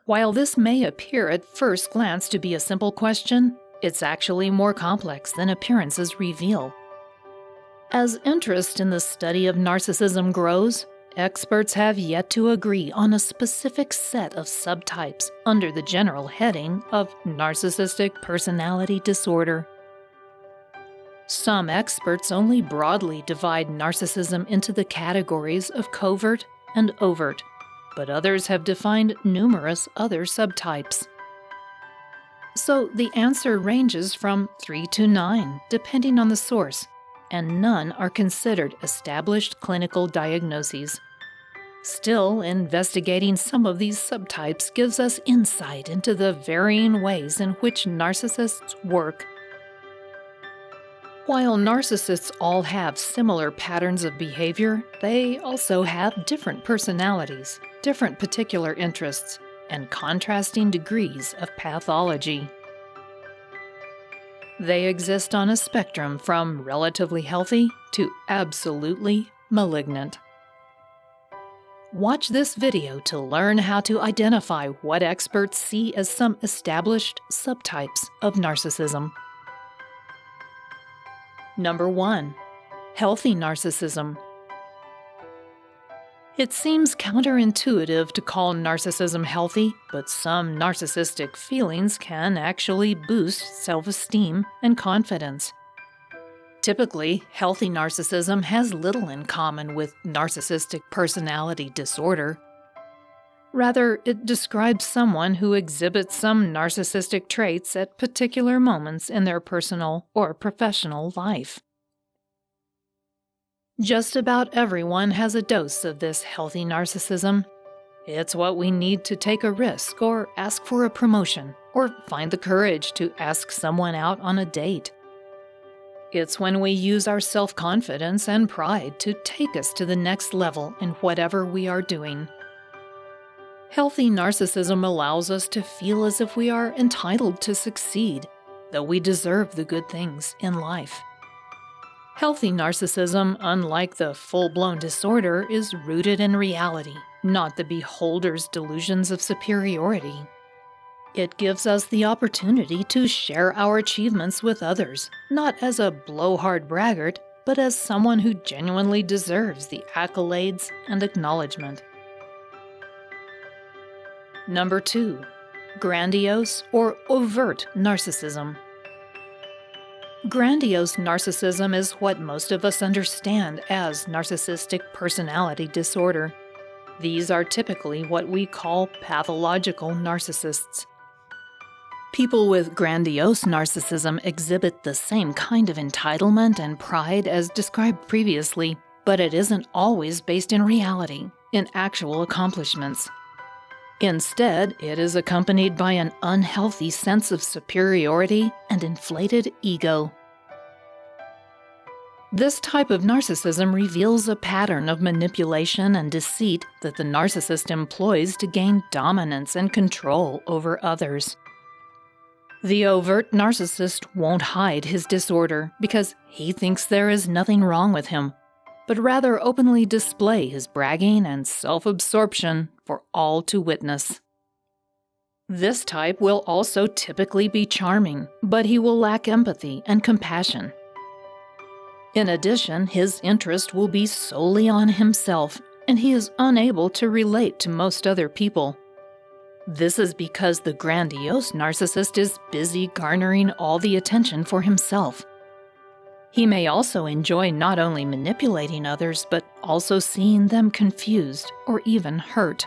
While this may appear at first glance to be a simple question, it's actually more complex than appearances reveal. As interest in the study of narcissism grows, experts have yet to agree on a specific set of subtypes under the general heading of narcissistic personality disorder. Some experts only broadly divide narcissism into the categories of covert and overt, but others have defined numerous other subtypes. So the answer ranges from 3 to 9, depending on the source, and none are considered established clinical diagnoses. Still, investigating some of these subtypes gives us insight into the varying ways in which narcissists work. While narcissists all have similar patterns of behavior, they also have different personalities, different particular interests, and contrasting degrees of pathology. They exist on a spectrum from relatively healthy to absolutely malignant. Watch this video to learn how to identify what experts see as some established subtypes of narcissism. Number 1. Healthy narcissism. It seems counterintuitive to call narcissism healthy, but some narcissistic feelings can actually boost self-esteem and confidence. Typically, healthy narcissism has little in common with narcissistic personality disorder. Rather, it describes someone who exhibits some narcissistic traits at particular moments in their personal or professional life. Just about everyone has a dose of this healthy narcissism. It's what we need to take a risk or ask for a promotion or find the courage to ask someone out on a date. It's when we use our self-confidence and pride to take us to the next level in whatever we are doing. Healthy narcissism allows us to feel as if we are entitled to succeed, though we deserve the good things in life. Healthy narcissism, unlike the full-blown disorder, is rooted in reality, not the beholder's delusions of superiority. It gives us the opportunity to share our achievements with others, not as a blowhard braggart, but as someone who genuinely deserves the accolades and acknowledgement. Number 2. Grandiose or overt narcissism. Grandiose narcissism is what most of us understand as narcissistic personality disorder. These are typically what we call pathological narcissists. People with grandiose narcissism exhibit the same kind of entitlement and pride as described previously, but it isn't always based in reality, in actual accomplishments. Instead, it is accompanied by an unhealthy sense of superiority and inflated ego. This type of narcissism reveals a pattern of manipulation and deceit that the narcissist employs to gain dominance and control over others. The overt narcissist won't hide his disorder because he thinks there is nothing wrong with him, but rather openly display his bragging and self-absorption for all to witness. This type will also typically be charming, but he will lack empathy and compassion. In addition, his interest will be solely on himself, and he is unable to relate to most other people. This is because the grandiose narcissist is busy garnering all the attention for himself. He may also enjoy not only manipulating others, but also seeing them confused or even hurt.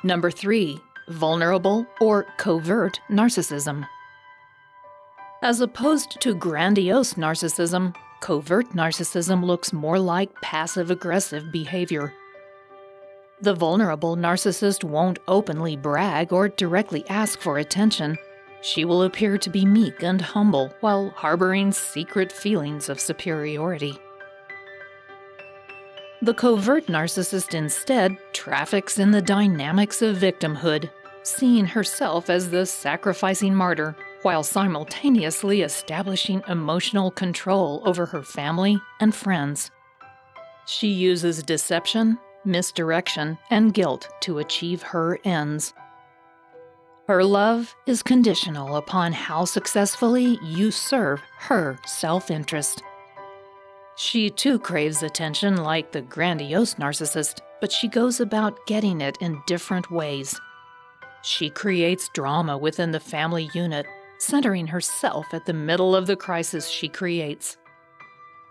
Number 3. Vulnerable or covert narcissism. As opposed to grandiose narcissism, covert narcissism looks more like passive-aggressive behavior. The vulnerable narcissist won't openly brag or directly ask for attention. She will appear to be meek and humble while harboring secret feelings of superiority. The covert narcissist instead traffics in the dynamics of victimhood, seeing herself as the sacrificing martyr while simultaneously establishing emotional control over her family and friends. She uses deception, misdirection, and guilt to achieve her ends. Her love is conditional upon how successfully you serve her self-interest. She too craves attention like the grandiose narcissist, but she goes about getting it in different ways. She creates drama within the family unit, centering herself at the middle of the crisis she creates.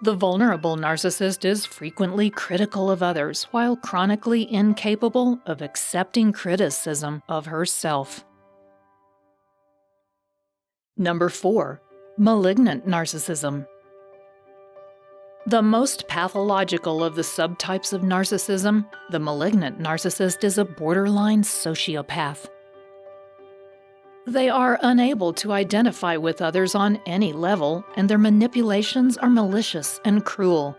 The vulnerable narcissist is frequently critical of others while chronically incapable of accepting criticism of herself. Number 4. Malignant narcissism. The most pathological of the subtypes of narcissism, the malignant narcissist is a borderline sociopath. They are unable to identify with others on any level, and their manipulations are malicious and cruel.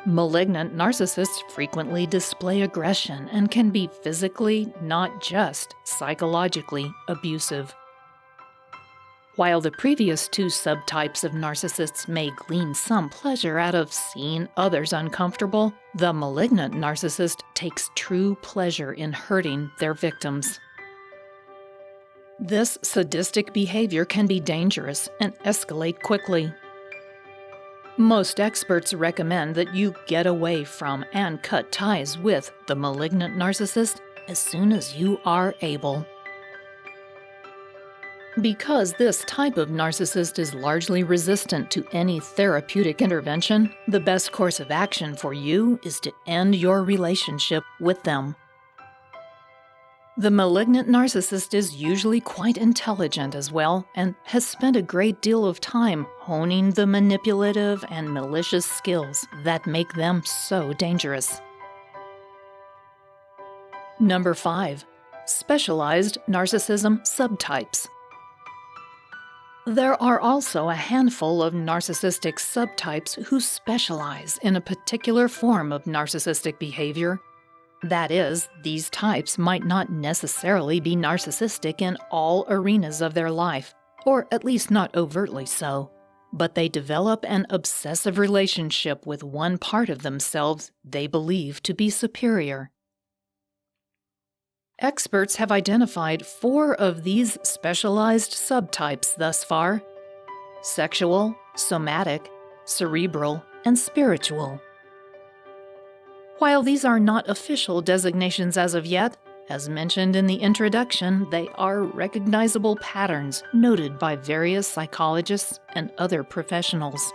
Malignant narcissists frequently display aggression and can be physically, not just psychologically, abusive. While the previous two subtypes of narcissists may glean some pleasure out of seeing others uncomfortable, the malignant narcissist takes true pleasure in hurting their victims. This sadistic behavior can be dangerous and escalate quickly. Most experts recommend that you get away from and cut ties with the malignant narcissist as soon as you are able. Because this type of narcissist is largely resistant to any therapeutic intervention, the best course of action for you is to end your relationship with them. The malignant narcissist is usually quite intelligent as well and has spent a great deal of time honing the manipulative and malicious skills that make them so dangerous. Number 5. Specialized narcissism subtypes. There are also a handful of narcissistic subtypes who specialize in a particular form of narcissistic behavior. That is, these types might not necessarily be narcissistic in all arenas of their life, or at least not overtly so, but they develop an obsessive relationship with one part of themselves they believe to be superior. Experts have identified 4 of these specialized subtypes thus far: sexual, somatic, cerebral, and spiritual. While these are not official designations as of yet, as mentioned in the introduction, they are recognizable patterns noted by various psychologists and other professionals.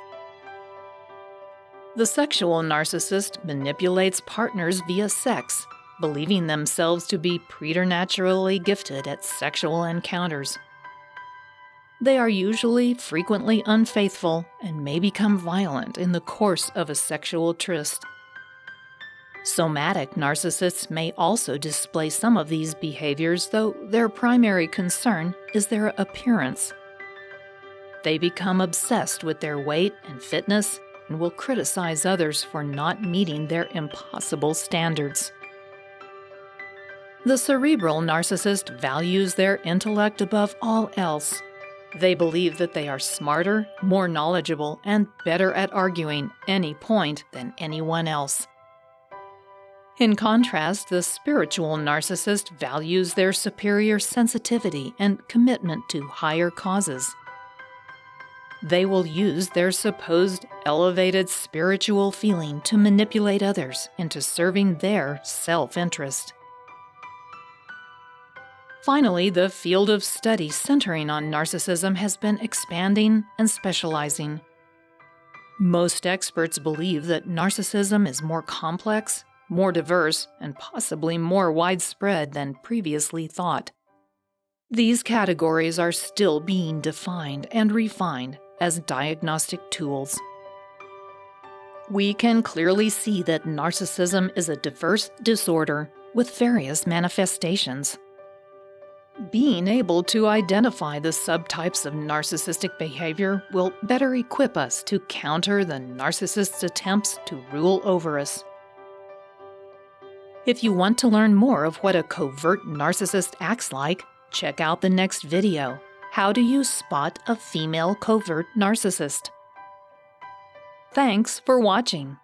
The sexual narcissist manipulates partners via sex, believing themselves to be preternaturally gifted at sexual encounters. They are usually frequently unfaithful and may become violent in the course of a sexual tryst. Somatic narcissists may also display some of these behaviors, though their primary concern is their appearance. They become obsessed with their weight and fitness and will criticize others for not meeting their impossible standards. The cerebral narcissist values their intellect above all else. They believe that they are smarter, more knowledgeable, and better at arguing any point than anyone else. In contrast, the spiritual narcissist values their superior sensitivity and commitment to higher causes. They will use their supposed elevated spiritual feeling to manipulate others into serving their self-interest. Finally, the field of study centering on narcissism has been expanding and specializing. Most experts believe that narcissism is more complex, more diverse, and possibly more widespread than previously thought. These categories are still being defined and refined as diagnostic tools. We can clearly see that narcissism is a diverse disorder with various manifestations. Being able to identify the subtypes of narcissistic behavior will better equip us to counter the narcissist's attempts to rule over us. If you want to learn more of what a covert narcissist acts like, check out the next video, How Do You Spot a Female Covert Narcissist? Thanks for watching.